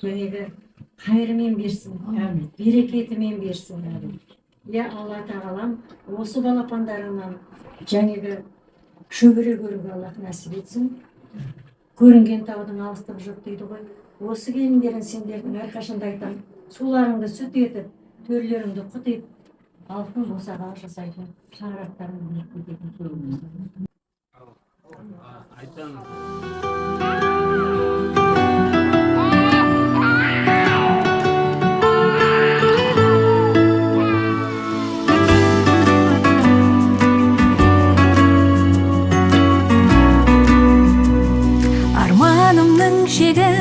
Menege хайрымен берсин, берекетімен берсин. Я Алла тағалам осы балапандарынан жаңағы шөбере көруге Аллах нәсіп етсін. Көрінген таудың алыстығы жоқ дейді ғой. Осы келіндерін сендердің әрқашанда айтам, суларыңды сүт етіп, төрлеріңді құт етіп, алтын босаға жасайтын шаңырақтарыңды биіктететін көріңіздер. Armanımның шегі,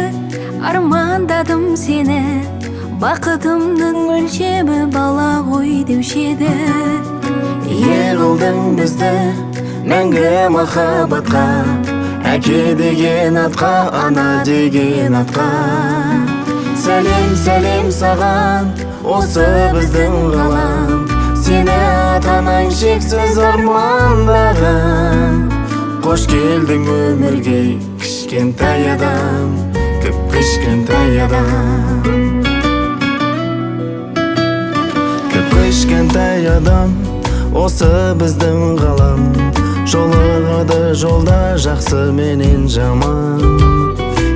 армандадым сені, бақытымның өлшемі бала ғой деуші еді. Ер қылдың бізді мәңгі махаббатқа, әке деген атқа, ана деген атқа. Сәлем, сәлем саған, осы біздің ғалам, сені ата-анаң шексіз армандаған. Қош келдің өмірге, кішкентай адам, кіп-кішкентай адам. Кіп-кішкентай адам, осы біздің ғалам, жолығады жолда жақсы менен жаман.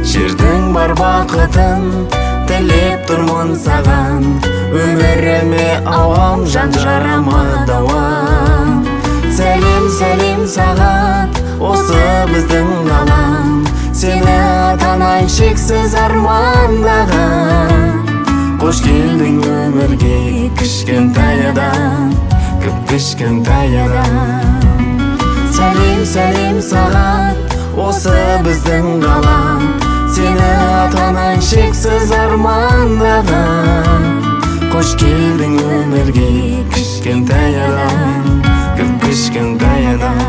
Жердің бар бақытын тілеп тұрмын саған, өміріме ауам, жан жарама дауам. Сәлем, сәлем саған, осы біздің ғалам, сені ата-анаң шексіз армандаған. Қош келдің өмірге, кішкентай адам, кіп-кішкентай адам. Сәлем, сәлем саған, осы біздің ғалам, сені ата-анаң шексіз армандаған. Қош келдің өмірге, кішкентай адам, кіп-кішкентай адам.